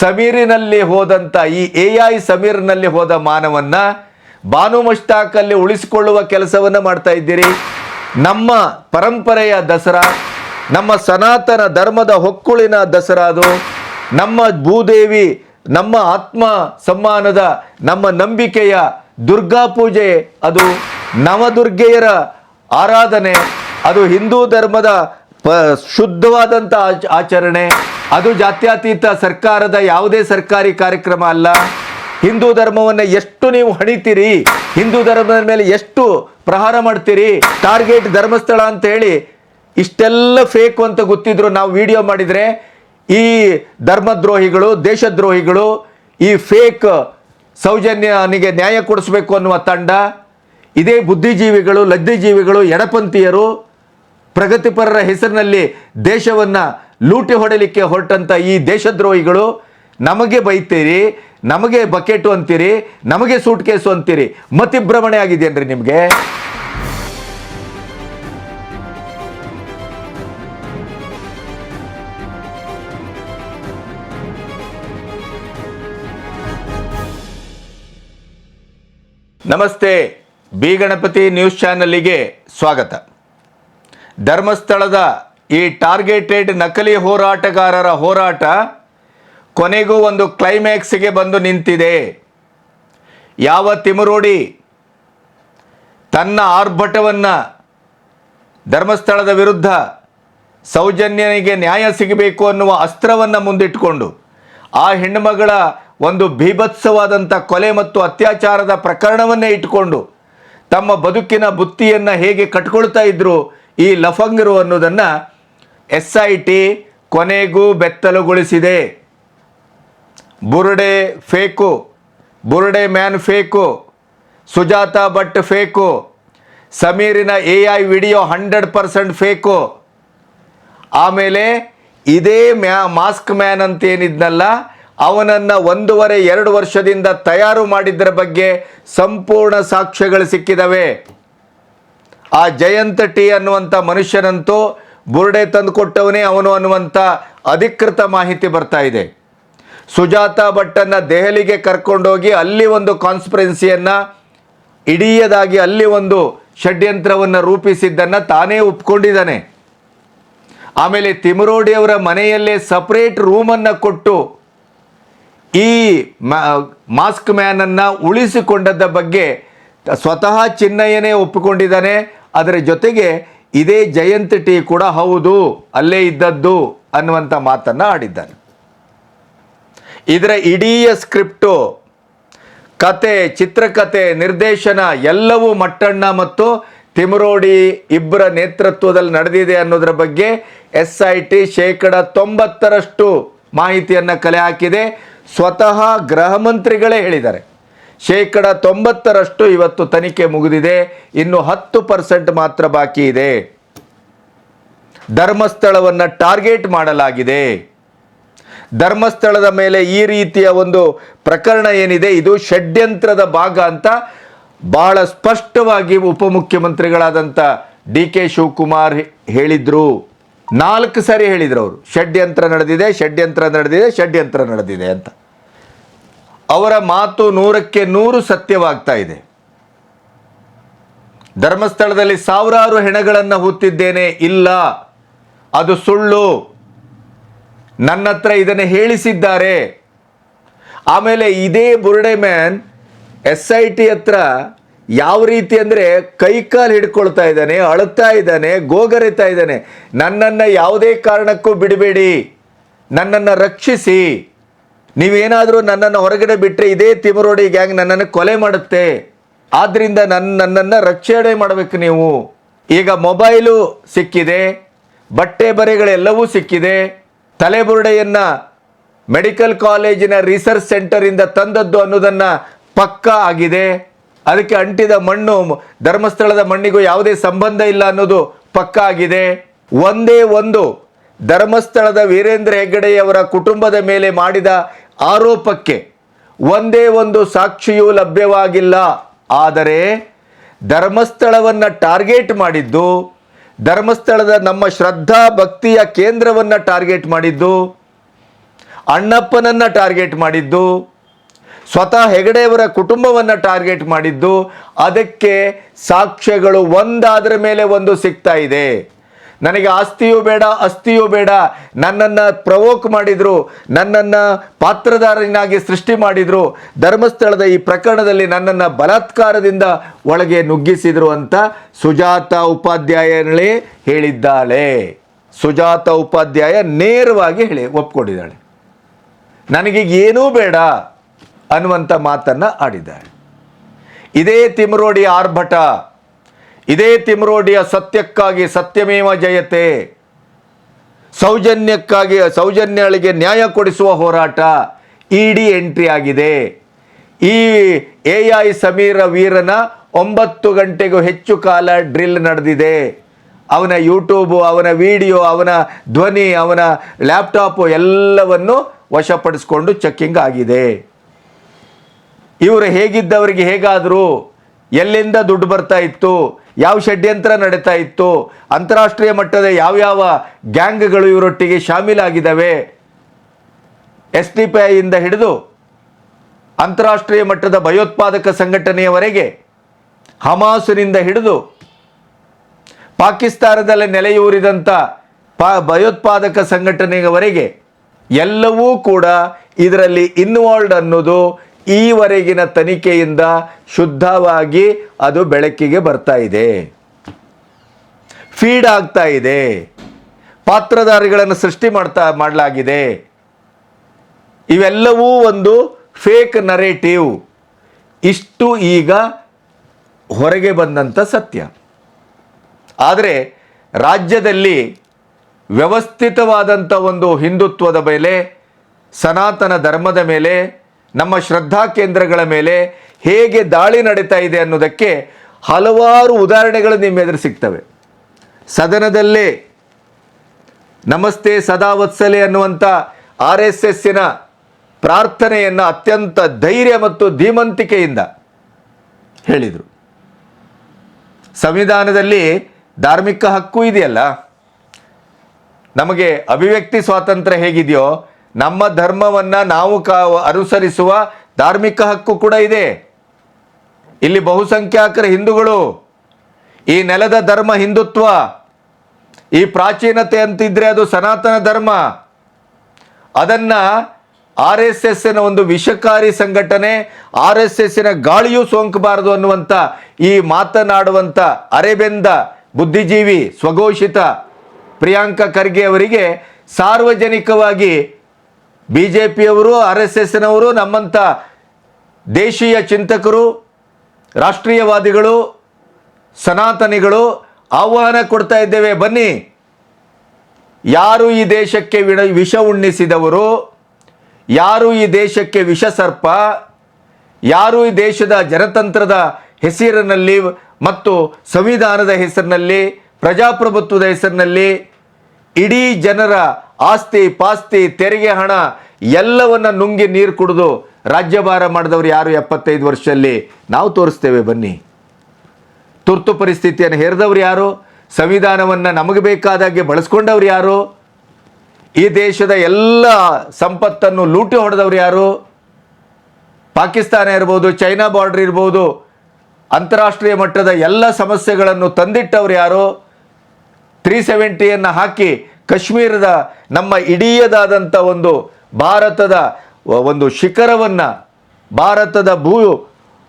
ಸಮೀರಿನಲ್ಲಿ ಹೋದಂಥ ಈ AI ಸಮೀರ್ನಲ್ಲಿ ಹೋದ ಮಾನವನ್ನ ಬಾನು ಮಸ್ತಾಕಲ್ಲಿ ಉಳಿಸಿಕೊಳ್ಳುವ ಕೆಲಸವನ್ನು ಮಾಡ್ತಾ ಇದ್ದೀರಿ. ನಮ್ಮ ಪರಂಪರೆಯ ದಸರಾ, ನಮ್ಮ ಸನಾತನ ಧರ್ಮದ ಹೊಕ್ಕುಳಿನ ದಸರಾ, ಅದು ನಮ್ಮ ಭೂದೇವಿ, ನಮ್ಮ ಆತ್ಮ ಸಮ್ಮಾನದ, ನಮ್ಮ ನಂಬಿಕೆಯ ದುರ್ಗಾ ಪೂಜೆ, ಅದು ನವದುರ್ಗೆಯರ ಆರಾಧನೆ, ಅದು ಹಿಂದೂ ಧರ್ಮದ ಶುದ್ಧವಾದಂಥ ಆಚರಣೆ, ಅದು ಜಾತ್ಯತೀತ ಸರ್ಕಾರದ ಯಾವುದೇ ಸರ್ಕಾರಿ ಕಾರ್ಯಕ್ರಮ ಅಲ್ಲ. ಹಿಂದೂ ಧರ್ಮವನ್ನು ಎಷ್ಟು ನೀವು ಹಣಿತೀರಿ, ಹಿಂದೂ ಧರ್ಮದ ಮೇಲೆ ಎಷ್ಟು ಪ್ರಹಾರ ಮಾಡ್ತೀರಿ. ಟಾರ್ಗೆಟ್ ಧರ್ಮಸ್ಥಳ ಅಂತ ಹೇಳಿ ಇಷ್ಟೆಲ್ಲ ಫೇಕ್ ಅಂತ ಗೊತ್ತಿದ್ರು ನಾವು ವಿಡಿಯೋ ಮಾಡಿದರೆ ಈ ಧರ್ಮದ್ರೋಹಿಗಳು, ದೇಶದ್ರೋಹಿಗಳು, ಈ ಫೇಕ್ ಸೌಜನ್ಯನಿಗೆ ನ್ಯಾಯ ಕೊಡಿಸ್ಬೇಕು ಅನ್ನುವ ತಂಡ, ಇದೇ ಬುದ್ಧಿಜೀವಿಗಳು, ಲಜ್ಜಿಜೀವಿಗಳು, ಎಡಪಂಥೀಯರು, ಪ್ರಗತಿಪರರ ಹೆಸರಿನಲ್ಲಿ ದೇಶವನ್ನು ಲೂಟಿ ಹೊಡೆಯಲಿಕ್ಕೆ ಹೊರಟಂಥ ಈ ದೇಶದ್ರೋಹಿಗಳು ನಮಗೆ ಬೈತೀರಿ, ನಮಗೆ ಬಕೆಟು ಅಂತೀರಿ, ನಮಗೆ ಸೂಟ್ ಕೇಸು ಅಂತೀರಿ. ಮತಿಭ್ರಮಣೆ ಆಗಿದೆಯೇನ್ರಿ ನಿಮಗೆ? ನಮಸ್ತೆ, ಬಿ ಗಣಪತಿ ನ್ಯೂಸ್ ಚಾನಲ್ಗೆ ಸ್ವಾಗತ. ಧರ್ಮಸ್ಥಳದ ಈ ಟಾರ್ಗೆಟೆಡ್ ನಕಲಿ ಹೋರಾಟಗಾರರ ಹೋರಾಟ ಕೊನೆಗೂ ಒಂದು ಕ್ಲೈಮ್ಯಾಕ್ಸ್ಗೆ ಬಂದು ನಿಂತಿದೆ. ಯಾವ ತಿಮರೋಡಿ ತನ್ನ ಆರ್ಭಟವನ್ನು ಧರ್ಮಸ್ಥಳದ ವಿರುದ್ಧ ಸೌಜನ್ಯನಿಗೆ ನ್ಯಾಯ ಸಿಗಬೇಕು ಅನ್ನುವ ಅಸ್ತ್ರವನ್ನು ಮುಂದಿಟ್ಟುಕೊಂಡು ಆ ಹೆಣ್ಣುಮಗಳ ಒಂದು ಭೀಭತ್ಸವಾದಂಥ ಕೊಲೆ ಮತ್ತು ಅತ್ಯಾಚಾರದ ಪ್ರಕರಣವನ್ನೇ ಇಟ್ಟುಕೊಂಡು ತಮ್ಮ ಬದುಕಿನ ಬುತ್ತಿಯನ್ನು ಹೇಗೆ ಕಟ್ಕೊಳ್ತಾ ಇದ್ರು ಈ ಲಫಂಗರು ಅನ್ನೋದನ್ನು SIT ಕೊನೆಗೂ ಬೆತ್ತಲುಗೊಳಿಸಿದೆ. ಬುರುಡೆ ಫೇಕು, ಬುರುಡೆ man fake, Sujata Bhat fake, ಸಮೀರಿನ AI ವಿಡಿಯೋ 100% ಫೇಕು. ಆಮೇಲೆ ಇದೇ ಮಾಸ್ಕ್ ಮ್ಯಾನ್ ಅಂತೇನಿದ್ನಲ್ಲ ಅವನನ್ನು 1.5-2 ವರ್ಷದಿಂದ ತಯಾರು ಮಾಡಿದ್ದರ ಬಗ್ಗೆ ಸಂಪೂರ್ಣ ಸಾಕ್ಷ್ಯಗಳು ಸಿಕ್ಕಿದವೆ. ಆ ಜಯಂತ್ ಟಿ ಅನ್ನುವಂಥ ಮನುಷ್ಯನಂತೂ ಬುರುಡೆ ತಂದುಕೊಟ್ಟವನೇ ಅವನು ಅನ್ನುವಂಥ ಅಧಿಕೃತ ಮಾಹಿತಿ ಬರ್ತಾ ಇದೆ. ಸುಜಾತಾ ಭಟ್ಟನ್ನು ದೆಹಲಿಗೆ ಕರ್ಕೊಂಡೋಗಿ ಅಲ್ಲಿ ಒಂದು ಕಾನ್ಸ್ಪಿರೆನ್ಸಿಯನ್ನು ಇಡೀಯದಾಗಿ ಅಲ್ಲಿ ಒಂದು ಷಡ್ಯಂತ್ರವನ್ನು ರೂಪಿಸಿದ್ದನ್ನು ತಾನೇ ಒಪ್ಕೊಂಡಿದ್ದಾನೆ. ಆಮೇಲೆ ತಿಮರೋಡಿಯವರ ಮನೆಯಲ್ಲೇ ಸಪ್ರೇಟ್ ರೂಮನ್ನು ಕೊಟ್ಟು ಈ ಮಾಸ್ಕ್ ಮ್ಯಾನನ್ನು ಉಳಿಸಿಕೊಂಡದ್ದ ಬಗ್ಗೆ ಸ್ವತಃ ಚಿನ್ನಯ್ಯನೇ ಒಪ್ಪಿಕೊಂಡಿದ್ದಾನೆ. ಅದರ ಜೊತೆಗೆ ಇದೇ ಜಯಂತ್ ಟಿ ಕೂಡ ಹೌದು ಅಲ್ಲೇ ಇದ್ದದ್ದು ಅನ್ನುವಂಥ ಮಾತನ್ನು ಆಡಿದ್ದಾನೆ. ಇದರ ಇಡೀ ಸ್ಕ್ರಿಪ್ಟು, ಕತೆ, ಚಿತ್ರಕಥೆ, ನಿರ್ದೇಶನ ಎಲ್ಲವೂ ಮಟ್ಟಣ್ಣ ಮತ್ತು ತಿಮರೋಡಿ ಇಬ್ಬರ ನೇತೃತ್ವದಲ್ಲಿ ನಡೆದಿದೆ ಅನ್ನೋದರ ಬಗ್ಗೆ SIT 90% ಮಾಹಿತಿಯನ್ನು ಕಲೆ ಹಾಕಿದೆ. ಸ್ವತಃ ಗೃಹ ಮಂತ್ರಿಗಳೇ ಹೇಳಿದ್ದಾರೆ 90% ಇವತ್ತು ತನಿಖೆ ಮುಗಿದಿದೆ, ಇನ್ನು 10% ಮಾತ್ರ ಬಾಕಿ ಇದೆ. ಧರ್ಮಸ್ಥಳವನ್ನು ಟಾರ್ಗೆಟ್ ಮಾಡಲಾಗಿದೆ. ಧರ್ಮಸ್ಥಳದ ಮೇಲೆ ಈ ರೀತಿಯ ಒಂದು ಪ್ರಕರಣ ಏನಿದೆ ಇದು ಷಡ್ಯಂತ್ರದ ಭಾಗ ಅಂತ ಬಹಳ ಸ್ಪಷ್ಟವಾಗಿ ಉಪಮುಖ್ಯಮಂತ್ರಿಗಳಾದಂಥ DK ಶಿವಕುಮಾರ್ ಹೇಳಿದ್ರು. 4 ಸಾರಿ ಹೇಳಿದ್ರು ಅವರು, ಷಡ್ಯಂತ್ರ ನಡೆದಿದೆ, ಷಡ್ಯಂತ್ರ ನಡೆದಿದೆ, ಷಡ್ಯಂತ್ರ ನಡೆದಿದೆ ಅಂತ. ಅವರ ಮಾತು 100ಕ್ಕೆ 100 ಸತ್ಯವಾಗ್ತಾ ಇದೆ. ಧರ್ಮಸ್ಥಳದಲ್ಲಿ ಸಾವಿರಾರು ಹೆಣಗಳನ್ನು ಹೂತಿದ್ದೇನೆ, ಇಲ್ಲ, ಅದು ಸುಳ್ಳು. ನನ್ನ ಹತ್ರ ಇದನ್ನು ಹೇಳಿಸಿದ್ದಾರೆ. ಆಮೇಲೆ ಇದೇ ಬುರುಡೆ ಮ್ಯಾನ್ SIT ಹತ್ರ ಯಾವ ರೀತಿ ಅಂದರೆ ಕೈಕಾಲು ಹಿಡ್ಕೊಳ್ತಾ ಇದ್ದಾನೆ, ಅಳುತ್ತಾ ಇದ್ದಾನೆ, ಗೋಗರಿತಾ ಇದ್ದಾನೆ. ನನ್ನನ್ನು ಯಾವುದೇ ಕಾರಣಕ್ಕೂ ಬಿಡಬೇಡಿ, ನನ್ನನ್ನು ರಕ್ಷಿಸಿ, ನೀವೇನಾದರೂ ನನ್ನನ್ನು ಹೊರಗಡೆ ಬಿಟ್ಟರೆ ಇದೇ ತಿಮರೋಡಿ ಗ್ಯಾಂಗ್ ನನ್ನನ್ನು ಕೊಲೆ ಮಾಡುತ್ತೆ, ಆದ್ದರಿಂದ ನನ್ನನ್ನು ರಕ್ಷಣೆ ಮಾಡಬೇಕು ನೀವು. ಈಗ ಮೊಬೈಲು ಸಿಕ್ಕಿದೆ, ಬಟ್ಟೆ ಬರೆಗಳೆಲ್ಲವೂ ಸಿಕ್ಕಿದೆ. ತಲೆಬುರುಡೆಯನ್ನು ಮೆಡಿಕಲ್ ಕಾಲೇಜಿನ ರಿಸರ್ಚ್ ಸೆಂಟರಿಂದ ತಂದದ್ದು ಅನ್ನೋದನ್ನು ಪಕ್ಕಾ ಆಗಿದೆ. ಅದಕ್ಕೆ ಅಂಟಿದ ಮಣ್ಣು ಧರ್ಮಸ್ಥಳದ ಮಣ್ಣಿಗೂ ಯಾವುದೇ ಸಂಬಂಧ ಇಲ್ಲ ಅನ್ನೋದು ಪಕ್ಕಾ ಆಗಿದೆ. ಒಂದೇ ಒಂದು ಧರ್ಮಸ್ಥಳದ ವೀರೇಂದ್ರ ಹೆಗ್ಗಡೆಯವರ ಕುಟುಂಬದ ಮೇಲೆ ಮಾಡಿದ ಆರೋಪಕ್ಕೆ ಒಂದೇ ಒಂದು ಸಾಕ್ಷಿಯೂ ಲಭ್ಯವಾಗಿಲ್ಲ. ಆದರೆ ಧರ್ಮಸ್ಥಳವನ್ನು ಟಾರ್ಗೆಟ್ ಮಾಡಿದ್ದು, ಧರ್ಮಸ್ಥಳದ ನಮ್ಮ ಶ್ರದ್ಧಾ ಭಕ್ತಿಯ ಕೇಂದ್ರವನ್ನು ಟಾರ್ಗೆಟ್ ಮಾಡಿದ್ದು, ಅಣ್ಣಪ್ಪನನ್ನು ಟಾರ್ಗೆಟ್ ಮಾಡಿದ್ದು, ಸ್ವತಃ ಹೆಗಡೆಯವರ ಕುಟುಂಬವನ್ನು ಟಾರ್ಗೆಟ್ ಮಾಡಿದ್ದು, ಅದಕ್ಕೆ ಸಾಕ್ಷ್ಯಗಳು ಒಂದಾದ್ರ ಮೇಲೆ ಒಂದು ಸಿಗ್ತಾ ಇದೆ. ನನಗೆ ಆಸ್ತಿಯೂ ಬೇಡ ಅಸ್ತಿಯೂ ಬೇಡ, ನನ್ನನ್ನು ಪ್ರವೋಕ್ ಮಾಡಿದ್ರು, ನನ್ನನ್ನು ಪಾತ್ರಧಾರನಾಗಿ ಸೃಷ್ಟಿ ಮಾಡಿದ್ರು, ಧರ್ಮಸ್ಥಳದ ಈ ಪ್ರಕರಣದಲ್ಲಿ ನನ್ನನ್ನು ಬಲಾತ್ಕಾರದಿಂದ ಒಳಗೆ ನುಗ್ಗಿಸಿದ್ರು ಅಂತ ಸುಜಾತ ಉಪಾಧ್ಯಾಯನೇ ಹೇಳಿದ್ದಾಳೆ. ಸುಜಾತ ಉಪಾಧ್ಯಾಯ ನೇರವಾಗಿ ಒಪ್ಕೊಂಡಿದ್ದಾಳೆ. ನನಗೀಗ ಏನೂ ಬೇಡ ಅನ್ನುವಂಥ ಮಾತನ್ನು ಆಡಿದ್ದಾರೆ. ಇದೇ ತಿಮರೋಡಿಯ ಆರ್ಭಟ, ಇದೇ ತಿಮರೋಡಿಯ ಸತ್ಯಕ್ಕಾಗಿ ಸತ್ಯಮೇವ ಜಯತೆ, ಸೌಜನ್ಯಗಳಿಗೆ ನ್ಯಾಯ ಕೊಡಿಸುವ ಹೋರಾಟ ಇಡಿ ಎಂಟ್ರಿ ಆಗಿದೆ. ಈ AI ಸಮೀರ ವೀರನ 9 ಗಂಟೆಗೂ ಹೆಚ್ಚು ಕಾಲ ಡ್ರಿಲ್ ನಡೆದಿದೆ. ಅವನ ಯೂಟ್ಯೂಬು, ಅವನ ವಿಡಿಯೋ, ಅವನ ಧ್ವನಿ, ಅವನ ಲ್ಯಾಪ್ಟಾಪು ಎಲ್ಲವನ್ನು ವಶಪಡಿಸಿಕೊಂಡು ಚೆಕ್ಕಿಂಗ್ ಆಗಿದೆ. ಇವರು ಹೇಗಿದ್ದವರಿಗೆ ಹೇಗಾದರೂ, ಎಲ್ಲಿಂದ ದುಡ್ಡು ಬರ್ತಾ ಇತ್ತು, ಯಾವ ಷಡ್ಯಂತ್ರ ನಡೀತಾ ಇತ್ತು, ಅಂತಾರಾಷ್ಟ್ರೀಯ ಮಟ್ಟದ ಯಾವ್ಯಾವ ಗ್ಯಾಂಗ್ಗಳು ಇವರೊಟ್ಟಿಗೆ ಶಾಮೀಲಾಗಿದ್ದಾವೆ, SDPI ಇಂದ ಹಿಡಿದು ಅಂತಾರಾಷ್ಟ್ರೀಯ ಮಟ್ಟದ ಭಯೋತ್ಪಾದಕ ಸಂಘಟನೆಯವರೆಗೆ, ಹಮಾಸ್ನಿಂದ ಹಿಡಿದು ಪಾಕಿಸ್ತಾನದಲ್ಲಿ ನೆಲೆಯೂರಿದಂಥ ಭಯೋತ್ಪಾದಕ ಸಂಘಟನೆಯವರೆಗೆ ಎಲ್ಲವೂ ಕೂಡ ಇದರಲ್ಲಿ ಇನ್ವಾಲ್ವ್ಡ್ ಅನ್ನೋದು ಈವರೆಗಿನ ತನಿಖೆಯಿಂದ ಶುದ್ಧವಾಗಿ ಅದು ಬೆಳಕಿಗೆ ಬರ್ತಾ ಇದೆ, ಫೀಡ್ ಆಗ್ತಾ ಇದೆ, ಪಾತ್ರಧಾರಿಗಳನ್ನು ಸೃಷ್ಟಿ ಮಾಡಲಾಗಿದೆ. ಇವೆಲ್ಲವೂ ಒಂದು ಫೇಕ್ ನರೇಟಿವ್. ಇಷ್ಟು ಈಗ ಹೊರಗೆ ಬಂದಂಥ ಸತ್ಯ. ಆದರೆ ರಾಜ್ಯದಲ್ಲಿ ವ್ಯವಸ್ಥಿತವಾದಂಥ ಒಂದು ಹಿಂದುತ್ವದ ಮೇಲೆ, ಸನಾತನ ಧರ್ಮದ ಮೇಲೆ, ನಮ್ಮ ಶ್ರದ್ಧಾ ಕೇಂದ್ರಗಳ ಮೇಲೆ ಹೇಗೆ ದಾಳಿ ನಡೀತಾ ಇದೆ ಅನ್ನೋದಕ್ಕೆ ಹಲವಾರು ಉದಾಹರಣೆಗಳು ನಿಮ್ಮ ಎದುರು ಸಿಗ್ತವೆ. ಸದನದಲ್ಲೇ ನಮಸ್ತೆ ಸದಾವತ್ಸಲೆ ಅನ್ನುವಂಥ RSSನ ಪ್ರಾರ್ಥನೆಯನ್ನು ಅತ್ಯಂತ ಧೈರ್ಯ ಮತ್ತು ಧೀಮಂತಿಕೆಯಿಂದ ಹೇಳಿದರು. ಸಂವಿಧಾನದಲ್ಲಿ ಧಾರ್ಮಿಕ ಹಕ್ಕು ಇದೆಯಲ್ಲ, ನಮಗೆ ಅಭಿವ್ಯಕ್ತಿ ಸ್ವಾತಂತ್ರ್ಯ ಹೇಗಿದೆಯೋ ನಮ್ಮ ಧರ್ಮವನ್ನು ನಾವು ಅನುಸರಿಸುವ ಧಾರ್ಮಿಕ ಹಕ್ಕು ಕೂಡ ಇದೆ. ಇಲ್ಲಿ ಬಹುಸಂಖ್ಯಾತರ ಹಿಂದೂಗಳು, ಈ ನೆಲದ ಧರ್ಮ ಹಿಂದುತ್ವ, ಈ ಪ್ರಾಚೀನತೆ ಅಂತಿದ್ರೆ ಅದು ಸನಾತನ ಧರ್ಮ. ಅದನ್ನು RSSನ ಒಂದು ವಿಷಕಾರಿ ಸಂಘಟನೆ, RSSನ ಗಾಳಿಯೂ ಸೋಂಕಬಾರದು ಅನ್ನುವಂಥ ಈ ಮಾತನಾಡುವಂಥ ಅರೆಬೆಂದ ಬುದ್ಧಿಜೀವಿ ಸ್ವಘೋಷಿತ ಪ್ರಿಯಾಂಕಾ ಖರ್ಗೆ ಅವರಿಗೆ ಸಾರ್ವಜನಿಕವಾಗಿ BJPಯವರು, RSSನವರು, ನಮ್ಮಂಥ ದೇಶೀಯ ಚಿಂತಕರು, ರಾಷ್ಟ್ರೀಯವಾದಿಗಳು, ಸನಾತನಿಗಳು ಆಹ್ವಾನ ಕೊಡ್ತಾ ಇದ್ದೇವೆ, ಬನ್ನಿ, ಯಾರು ಈ ದೇಶಕ್ಕೆ ವಿಷ ಉಣ್ಣಿಸಿದವರು, ಯಾರು ಈ ದೇಶಕ್ಕೆ ವಿಷ ಸರ್ಪ, ಯಾರು ಈ ದೇಶದ ಜನತಂತ್ರದ ಹೆಸರಿನಲ್ಲಿ ಮತ್ತು ಸಂವಿಧಾನದ ಹೆಸರಿನಲ್ಲಿ, ಪ್ರಜಾಪ್ರಭುತ್ವದ ಹೆಸರಿನಲ್ಲಿ ಇಡೀ ಜನರ ಆಸ್ತಿ ಪಾಸ್ತಿ ತೆರಿಗೆ ಹಣ ಎಲ್ಲವನ್ನ ನುಂಗಿ ನೀರು ಕುಡಿದು ರಾಜ್ಯಭಾರ ಮಾಡಿದವರು ಯಾರು 75 ವರ್ಷದಲ್ಲಿ ನಾವು ತೋರಿಸ್ತೇವೆ, ಬನ್ನಿ. ತುರ್ತು ಪರಿಸ್ಥಿತಿಯನ್ನು ಹೇರಿದವರು ಯಾರು, ಸಂವಿಧಾನವನ್ನು ನಮಗೆ ಬೇಕಾದಾಗೆ ಬಳಸ್ಕೊಂಡವ್ರು ಯಾರು, ಈ ದೇಶದ ಎಲ್ಲ ಸಂಪತ್ತನ್ನು ಲೂಟಿ ಹೊಡೆದವ್ರು ಯಾರು, ಪಾಕಿಸ್ತಾನ ಇರ್ಬೋದು, ಚೈನಾ ಬಾರ್ಡರ್ ಇರ್ಬೋದು, ಅಂತಾರಾಷ್ಟ್ರೀಯ ಮಟ್ಟದ ಎಲ್ಲ ಸಮಸ್ಯೆಗಳನ್ನು ತಂದಿಟ್ಟವ್ರು ಯಾರು, 370ಯನ್ನು ಹಾಕಿ ಕಾಶ್ಮೀರದ ನಮ್ಮ ಇಡೀದಾದಂಥ ಒಂದು ಭಾರತದ ಒಂದು ಶಿಖರವನ್ನು, ಭಾರತದ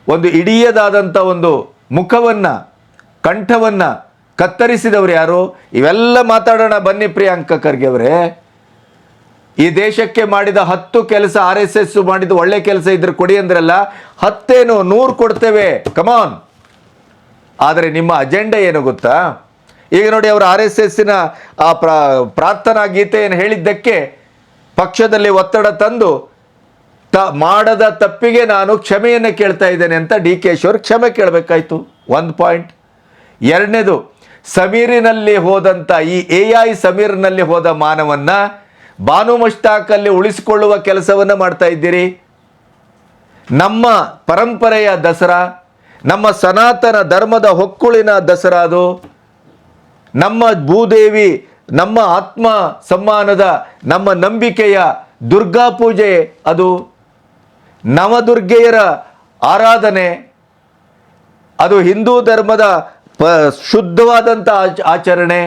ಒಂದು ಇಡೀದಾದಂಥ ಒಂದು ಮುಖವನ್ನು, ಕಂಠವನ್ನು ಕತ್ತರಿಸಿದವರು ಯಾರು, ಇವೆಲ್ಲ ಮಾತಾಡೋಣ ಬನ್ನಿ. ಪ್ರಿಯಾಂಕಾ ಖರ್ಗೆ ಅವರೇ, ಈ ದೇಶಕ್ಕೆ ಮಾಡಿದ 10 ಕೆಲಸ RSS ಮಾಡಿದ ಒಳ್ಳೆ ಕೆಲಸ ಇದ್ರೆ ಕೊಡಿ ಅಂದ್ರಲ್ಲ, 10 ಏನು 100 ಕೊಡ್ತೇವೆ, ಕಮಾನ್. ಆದರೆ ನಿಮ್ಮ ಅಜೆಂಡಾ ಏನು ಗೊತ್ತಾ? ಈಗ ನೋಡಿ, ಅವರು RSSನ ಆ ಪ್ರಾರ್ಥನಾ ಗೀತೆಯನ್ನು ಹೇಳಿದ್ದಕ್ಕೆ ಪಕ್ಷದಲ್ಲಿ ಒತ್ತಡ ತಂದು ಮಾಡದ ತಪ್ಪಿಗೆ ನಾನು ಕ್ಷಮೆಯನ್ನು ಕೇಳ್ತಾ ಇದ್ದೇನೆ ಅಂತ DK ಅವರು ಕ್ಷಮೆ ಕೇಳಬೇಕಾಯ್ತು. 1 ಪಾಯಿಂಟ್. ಎರಡನೇದು, ಸಮೀರಿನಲ್ಲಿ ಹೋದಂಥ ಈ AI ಸಮೀರ್ನಲ್ಲಿ ಹೋದ ಮಾನವನ್ನ ಬಾನು ಮಸ್ತಾಕಲ್ಲಿ ಉಳಿಸಿಕೊಳ್ಳುವ ಕೆಲಸವನ್ನು ಮಾಡ್ತಾ ಇದ್ದೀರಿ. ನಮ್ಮ ಪರಂಪರೆಯ ದಸರಾ, ನಮ್ಮ ಸನಾತನ ಧರ್ಮದ ಹೊಕ್ಕುಳಿನ ದಸರಾ, ಅದು ನಮ್ಮ ಭೂದೇವಿ, ನಮ್ಮ ಆತ್ಮ ಸಮ್ಮಾನದ, ನಮ್ಮ ನಂಬಿಕೆಯ ದುರ್ಗಾ ಪೂಜೆ, ಅದು ನವದುರ್ಗೆಯರ ಆರಾಧನೆ, ಅದು ಹಿಂದೂ ಧರ್ಮದ ಶುದ್ಧವಾದಂಥ ಆಚರಣೆ,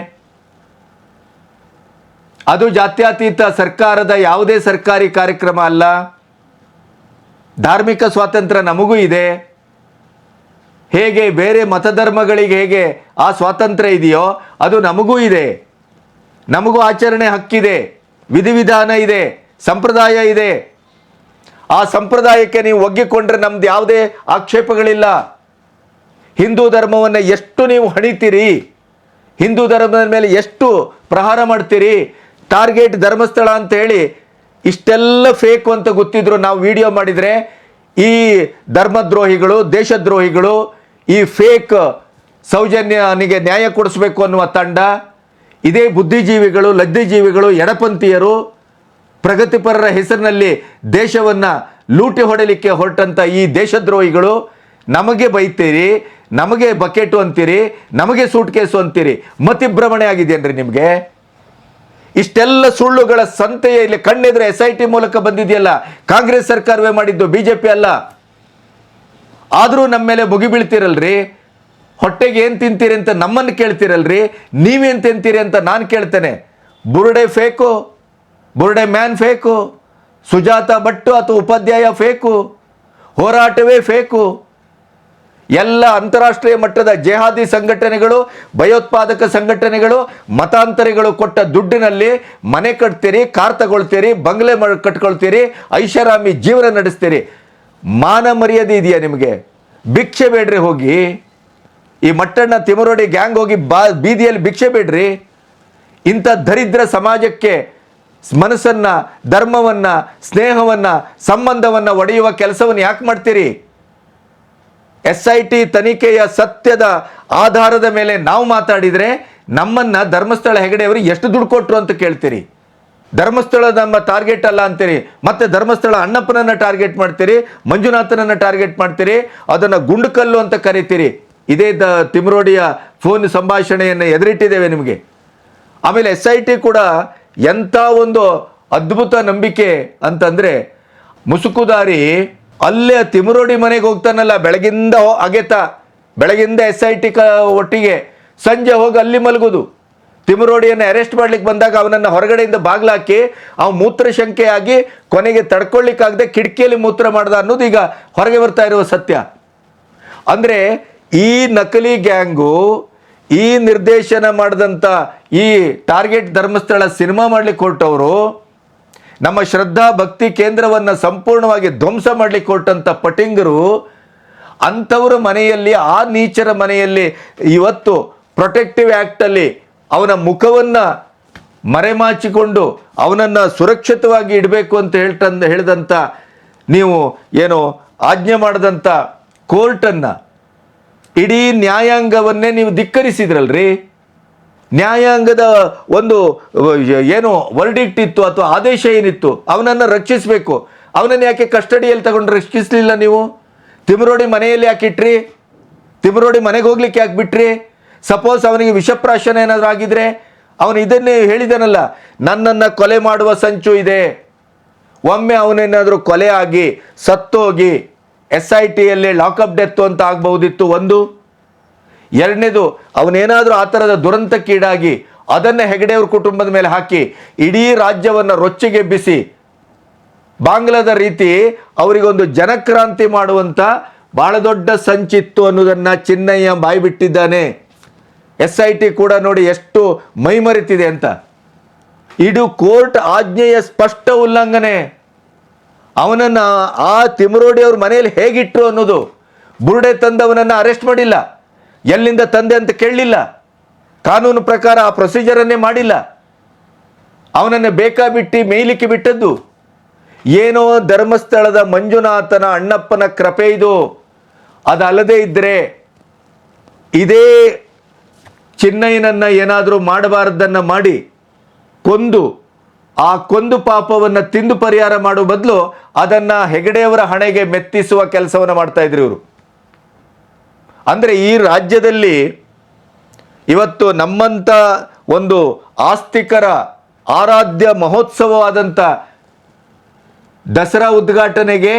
ಅದು ಜಾತ್ಯತೀತ ಸರ್ಕಾರದ ಯಾವುದೇ ಸರ್ಕಾರಿ ಕಾರ್ಯಕ್ರಮ ಅಲ್ಲ. ಧಾರ್ಮಿಕ ಸ್ವಾತಂತ್ರ್ಯ ನಮಗೂ ಇದೆ. ಹೇಗೆ ಬೇರೆ ಮತಧರ್ಮಗಳಿಗೆ ಹೇಗೆ ಆ ಸ್ವಾತಂತ್ರ್ಯ ಇದೆಯೋ ಅದು ನಮಗೂ ಇದೆ. ನಮಗೂ ಆಚರಣೆ ಹಕ್ಕಿದೆ, ವಿಧಿವಿಧಾನ ಇದೆ, ಸಂಪ್ರದಾಯ ಇದೆ. ಆ ಸಂಪ್ರದಾಯಕ್ಕೆ ನೀವು ಒಗ್ಗಿಕೊಂಡ್ರೆ ನಮ್ದು ಯಾವುದೇ ಆಕ್ಷೇಪಗಳಿಲ್ಲ. ಹಿಂದೂ ಧರ್ಮವನ್ನು ಎಷ್ಟು ನೀವು ಹಣಿತೀರಿ, ಹಿಂದೂ ಧರ್ಮದ ಮೇಲೆ ಎಷ್ಟು ಪ್ರಹಾರ ಮಾಡ್ತೀರಿ, ಟಾರ್ಗೆಟ್ ಧರ್ಮಸ್ಥಳ ಅಂತ ಹೇಳಿ ಇಷ್ಟೆಲ್ಲ ಫೇಕು ಅಂತ ಗೊತ್ತಿದ್ರು ನಾವು ವಿಡಿಯೋ ಮಾಡಿದರೆ ಈ ಧರ್ಮದ್ರೋಹಿಗಳು, ದೇಶದ್ರೋಹಿಗಳು, ಈ ಫೇಕ್ ಸೌಜನ್ಯನಿಗೆ ನ್ಯಾಯ ಕೊಡಿಸ್ಬೇಕು ಅನ್ನುವ ತಂಡ, ಇದೇ ಬುದ್ಧಿಜೀವಿಗಳು, ಲದ್ದಿಜೀವಿಗಳು, ಎಡಪಂಥೀಯರು, ಪ್ರಗತಿಪರರ ಹೆಸರಿನಲ್ಲಿ ದೇಶವನ್ನು ಲೂಟಿ ಹೊಡೆಯಲಿಕ್ಕೆ ಹೊರಟಂಥ ಈ ದೇಶದ್ರೋಹಿಗಳು ನಮಗೆ ಬೈತೀರಿ, ನಮಗೆ ಬಕೆಟು ಅಂತೀರಿ, ನಮಗೆ ಸೂಟ್ ಕೇಸು ಅಂತೀರಿ. ಮತಿಭ್ರಮಣೆ ಆಗಿದೆಯೇನ್ರಿ ನಿಮಗೆ? ಇಷ್ಟೆಲ್ಲ ಸುಳ್ಳುಗಳ ಸಂತೆಯ ಇಲ್ಲಿ ಕಣ್ಣೆದ್ರೆ SIT ಮೂಲಕ ಬಂದಿದೆಯಲ್ಲ, ಕಾಂಗ್ರೆಸ್ ಸರ್ಕಾರವೇ ಮಾಡಿದ್ದು, BJP ಅಲ್ಲ. ಆದರೂ ನಮ್ಮ ಮೇಲೆ ಮುಗಿಬೀಳ್ತೀರಲ್ರಿ. ಹೊಟ್ಟೆಗೆ ಏನು ತಿಂತೀರಿ ಅಂತ ನಮ್ಮನ್ನು ಕೇಳ್ತೀರಲ್ರಿ, ನೀವೇನು ತಿಂತೀರಿ ಅಂತ ನಾನು ಕೇಳ್ತೇನೆ. ಬುರುಡೆ ಫೇಕು, ಬುರುಡೆ ಮ್ಯಾನ್ ಫೇಕು, ಸುಜಾತ ಭಟ್ಟು ಅಥವಾ ಉಪಾಧ್ಯಾಯ ಫೇಕು, ಹೋರಾಟವೇ ಫೇಕು. ಎಲ್ಲ ಅಂತಾರಾಷ್ಟ್ರೀಯ ಮಟ್ಟದ ಜೆಹಾದಿ ಸಂಘಟನೆಗಳು, ಭಯೋತ್ಪಾದಕ ಸಂಘಟನೆಗಳು, ಮತಾಂತರಿಗಳು ಕೊಟ್ಟ ದುಡ್ಡಿನಲ್ಲಿ ಮನೆ ಕಟ್ತೀರಿ, ಕಾರ್ ತಗೊಳ್ತೀರಿ, ಬಂಗ್ಲೆ ಕಟ್ಕೊಳ್ತೀರಿ, ಐಷಾರಾಮಿ ಜೀವನ ನಡೆಸ್ತೀರಿ. ಮಾನ ಮರ್ಯಾದೆ ಇದೆಯಾ ನಿಮಗೆ? ಭಿಕ್ಷೆ ಬೇಡ್ರಿ ಹೋಗಿ. ಈ ಮಟ್ಟಣ್ಣ ತಿಮರೋಡಿ ಗ್ಯಾಂಗ್ ಹೋಗಿ ಬೀದಿಯಲ್ಲಿ ಭಿಕ್ಷೆ ಬೇಡ್ರಿ. ಇಂಥ ದರಿದ್ರ ಸಮಾಜಕ್ಕೆ ಮನಸ್ಸನ್ನು, ಧರ್ಮವನ್ನು, ಸ್ನೇಹವನ್ನು, ಸಂಬಂಧವನ್ನು ಒಡೆಯುವ ಕೆಲಸವನ್ನು ಯಾಕೆ ಮಾಡ್ತೀರಿ? SIT ತನಿಖೆಯ ಸತ್ಯದ ಆಧಾರದ ಮೇಲೆ ನಾವು ಮಾತಾಡಿದರೆ ನಮ್ಮನ್ನು ಧರ್ಮಸ್ಥಳ ಹೆಗಡೆಯವರು ಎಷ್ಟು ದುಡ್ಡು ಕೊಟ್ಟರು ಅಂತ ಕೇಳ್ತೀರಿ. ಧರ್ಮಸ್ಥಳ ನಮ್ಮ ಟಾರ್ಗೆಟ್ ಅಲ್ಲ ಅಂತೀರಿ, ಮತ್ತೆ ಧರ್ಮಸ್ಥಳ ಅಣ್ಣಪ್ಪನನ್ನು ಟಾರ್ಗೆಟ್ ಮಾಡ್ತೀರಿ, ಮಂಜುನಾಥನನ್ನು ಟಾರ್ಗೆಟ್ ಮಾಡ್ತೀರಿ, ಅದನ್ನು ಗುಂಡುಕಲ್ಲು ಅಂತ ಕರಿತೀರಿ. ಇದೇ ತಿಮರೋಡಿಯ ಫೋನ್ ಸಂಭಾಷಣೆಯನ್ನು ಎದುರಿಟ್ಟಿದ್ದೇವೆ ನಿಮಗೆ. ಆಮೇಲೆ SIT ಕೂಡ ಎಂಥ ಒಂದು ಅದ್ಭುತ ನಂಬಿಕೆ ಅಂತಂದರೆ, ಮುಸುಕುದಾರಿ ಅಲ್ಲೇ ತಿಮರೋಡಿ ಮನೆಗೆ ಹೋಗ್ತಾನಲ್ಲ, ಬೆಳಗಿಂದ ಅಗೆತ, ಬೆಳಗಿಂದ SIT ಒಟ್ಟಿಗೆ ಸಂಜೆ ಹೋಗಿ ಅಲ್ಲಿ ಮಲಗೋದು. ತಿಮರೋಡಿಯನ್ನು ಅರೆಸ್ಟ್ ಮಾಡ್ಲಿಕ್ಕೆ ಬಂದಾಗ ಅವನನ್ನು ಹೊರಗಡೆಯಿಂದ ಬಾಗ್ಲಾಕಿ ಅವ ಮೂತ್ರ ಶಂಕೆಯಾಗಿ ಕೊನೆಗೆ ತಡ್ಕೊಳ್ಳಿಕ್ಕಾಗದೆ ಕಿಟಕಿಯಲ್ಲಿ ಮೂತ್ರ ಮಾಡ್ದ ಅನ್ನೋದು ಈಗ ಹೊರಗೆ ಬರ್ತಾ ಇರುವ ಸತ್ಯ. ಅಂದರೆ ಈ ನಕಲಿ ಗ್ಯಾಂಗು, ಈ ನಿರ್ದೇಶನ ಮಾಡಿದಂಥ ಈ ಟಾರ್ಗೆಟ್ ಧರ್ಮಸ್ಥಳ ಸಿನಿಮಾ ಮಾಡ್ಲಿಕ್ಕೆ ಹೊರಟವರು, ನಮ್ಮ ಶ್ರದ್ಧಾ ಭಕ್ತಿ ಕೇಂದ್ರವನ್ನು ಸಂಪೂರ್ಣವಾಗಿ ಧ್ವಂಸ ಮಾಡಲಿಕ್ಕೆ ಹೊರಟಂಥ ಪಟಿಂಗರು, ಅಂಥವರ ಮನೆಯಲ್ಲಿ, ಆ ನೀಚರ ಮನೆಯಲ್ಲಿ ಇವತ್ತು ಪ್ರೊಟೆಕ್ಟಿವ್ ಆ್ಯಕ್ಟಲ್ಲಿ ಅವನ ಮುಖವನ್ನು ಮರೆಮಾಚಿಕೊಂಡು ಅವನನ್ನು ಸುರಕ್ಷಿತವಾಗಿ ಇಡಬೇಕು ಅಂತ ಹೇಳಿದಂಥ ನೀವು ಏನು ಆಜ್ಞೆ ಮಾಡಿದಂಥ ಕೋರ್ಟನ್ನು, ಇಡೀ ನ್ಯಾಯಾಂಗವನ್ನೇ ನೀವು ಧಿಕ್ಕರಿಸಿದ್ರಲ್ರಿ. ನ್ಯಾಯಾಂಗದ ಒಂದು ಏನು ವರ್ಡಿಕ್ಟ್ ಇತ್ತು ಅಥವಾ ಆದೇಶ ಏನಿತ್ತು, ಅವನನ್ನು ರಕ್ಷಿಸಬೇಕು. ಅವನನ್ನು ಯಾಕೆ ಕಸ್ಟಡಿಯಲ್ಲಿ ತಗೊಂಡು ರಕ್ಷಿಸಲಿಲ್ಲ ನೀವು? ತಿಮರೋಡಿ ಮನೆಯಲ್ಲಿ ಯಾಕೆ ಇಟ್ರಿ? ತಿಮರೋಡಿ ಮನೆಗೆ ಹೋಗ್ಲಿಕ್ಕೆ ಯಾಕೆ ಬಿಟ್ರಿ? ಸಪೋಸ್ ಅವನಿಗೆ ವಿಷಪ್ರಾಶನ ಏನಾದರೂ ಆಗಿದ್ರೆ, ಅವನು ಇದನ್ನೇ ಹೇಳಿದನಲ್ಲ, ನನ್ನನ್ನು ಕೊಲೆ ಮಾಡುವ ಸಂಚು ಇದೆ. ಒಮ್ಮೆ ಅವನೇನಾದರೂ ಕೊಲೆ ಆಗಿ ಸತ್ತೋಗಿ SITಯಲ್ಲಿ ಲಾಕಪ್ ಡೆತ್ ಅಂತ ಆಗಬಹುದಿತ್ತು ಒಂದು. ಎರಡನೇದು, ಅವನೇನಾದರೂ ಆ ಥರದ ದುರಂತಕ್ಕೀಡಾಗಿ ಅದನ್ನು ಹೆಗಡೆಯವ್ರ ಕುಟುಂಬದ ಮೇಲೆ ಹಾಕಿ ಇಡೀ ರಾಜ್ಯವನ್ನು ರೊಚ್ಚಿಗೆಬ್ಬಿಸಿ ಬಾಂಗ್ಲಾದ ರೀತಿ ಅವರಿಗೊಂದು ಜನಕ್ರಾಂತಿ ಮಾಡುವಂಥ ಭಾಳ ದೊಡ್ಡ ಸಂಚಿತ್ತು ಅನ್ನೋದನ್ನು ಚಿನ್ನಯ್ಯ ಬಾಯಿ ಬಿಟ್ಟಿದ್ದಾನೆ. SIT ಕೂಡ ನೋಡಿ ಎಷ್ಟು ಮೈಮರೆತಿದೆ ಅಂತ. ಇದು ಕೋರ್ಟ್ ಆಜ್ಞೆಯ ಸ್ಪಷ್ಟ ಉಲ್ಲಂಘನೆ. ಅವನನ್ನು ಆ ತಿಮರೋಡಿ ಅವ್ರ ಮನೆಯಲ್ಲಿ ಹೇಗಿಟ್ರು ಅನ್ನೋದು, ಬುರುಡೆ ತಂದವನನ್ನು ಅರೆಸ್ಟ್ ಮಾಡಿಲ್ಲ, ಎಲ್ಲಿಂದ ತಂದೆ ಅಂತ ಕೇಳಲಿಲ್ಲ, ಕಾನೂನು ಪ್ರಕಾರ ಆ ಪ್ರೊಸೀಜರನ್ನೇ ಮಾಡಿಲ್ಲ, ಅವನನ್ನು ಬೇಕಾಬಿಟ್ಟು ಮೇಯ್ಲಿಕ್ಕೆ ಬಿಟ್ಟದ್ದು. ಏನೋ ಧರ್ಮಸ್ಥಳದ ಮಂಜುನಾಥನ ಅಣ್ಣಪ್ಪನ ಕೃಪೆ ಇದು. ಅದಲ್ಲದೆ ಇದ್ದರೆ ಇದೇ ಚಿನ್ನಯ್ಯನನ್ನು ಏನಾದರೂ ಮಾಡಬಾರ್ದನ್ನು ಮಾಡಿ ಕೊಂದು, ಆ ಕೊಂದು ಪಾಪವನ್ನು ತಿಂದು ಪರಿಹಾರ ಮಾಡುವ ಬದಲು ಅದನ್ನು ಹೆಗಡೆಯವರ ಹಣೆಗೆ ಮೆತ್ತಿಸುವ ಕೆಲಸವನ್ನು ಮಾಡ್ತಾ ಇದ್ರು ಇವರು. ಅಂದರೆ ಈ ರಾಜ್ಯದಲ್ಲಿ ಇವತ್ತು ನಮ್ಮಂಥ ಒಂದು ಆಸ್ತಿಕರ ಆರಾಧ್ಯ ಮಹೋತ್ಸವವಾದಂಥ ದಸರಾ ಉದ್ಘಾಟನೆಗೆ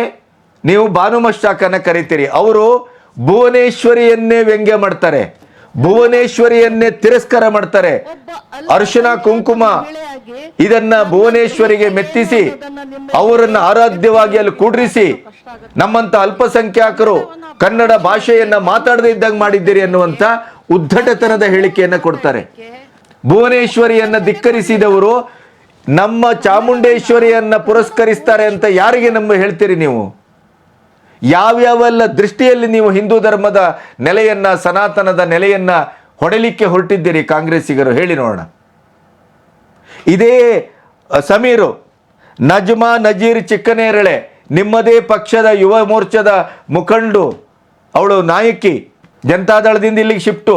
ನೀವು ಭಾನು ಮಸ್ತಾಕನ್ನ ಕರಿತೀರಿ. ಅವರು ಭುವನೇಶ್ವರಿಯನ್ನೇ ವ್ಯಂಗ್ಯ ಮಾಡ್ತಾರೆ, ಭುವನೇಶ್ವರಿಯನ್ನೇ ತಿರಸ್ಕಾರ ಮಾಡ್ತಾರೆ. ಅರಿಶಿನ ಕುಂಕುಮ ಇದನ್ನ ಭುವನೇಶ್ವರಿಗೆ ಮೆತ್ತಿಸಿ ಅವರನ್ನ ಆರಾಧ್ಯವಾಗಿ ಅಲ್ಲಿ ಕೂಡ್ರಿಸಿ ನಮ್ಮಂತ ಅಲ್ಪಸಂಖ್ಯಾತರು ಕನ್ನಡ ಭಾಷೆಯನ್ನ ಮಾತಾಡದೇ ಇದ್ದಾಗ ಮಾಡಿದ್ದೀರಿ ಅನ್ನುವಂತ ಉದ್ದಟತನದ ಹೇಳಿಕೆಯನ್ನ ಕೊಡ್ತಾರೆ. ಭುವನೇಶ್ವರಿಯನ್ನ ಧಿಕ್ಕರಿಸಿದವರು ನಮ್ಮ ಚಾಮುಂಡೇಶ್ವರಿಯನ್ನ ಪುರಸ್ಕರಿಸ್ತಾರೆ ಅಂತ ಯಾರಿಗೆ ನಮ್ಮ ಹೇಳ್ತೀರಿ ನೀವು? ಯಾವ್ಯಾವೆಲ್ಲ ದೃಷ್ಟಿಯಲ್ಲಿ ನೀವು ಹಿಂದೂ ಧರ್ಮದ ನೆಲೆಯನ್ನ, ಸನಾತನದ ನೆಲೆಯನ್ನ ಹೊಡೆಲಿಕ್ಕೆ ಹೊರಟಿದ್ದೀರಿ ಕಾಂಗ್ರೆಸ್ಸಿಗರು? ಹೇಳಿ ನೋಡೋಣ. ಇದೇ ಸಮೀರು, ನಜ್ಮಾ ನಜೀರ್ ಚಿಕ್ಕನೇರಳೆ, ನಿಮ್ಮದೇ ಪಕ್ಷದ ಯುವ ಮೋರ್ಚಾದ ಮುಖಂಡು, ಅವಳು ನಾಯಕಿ, ಜನತಾದಳದಿಂದ ಇಲ್ಲಿಗೆ ಶಿಫ್ಟು.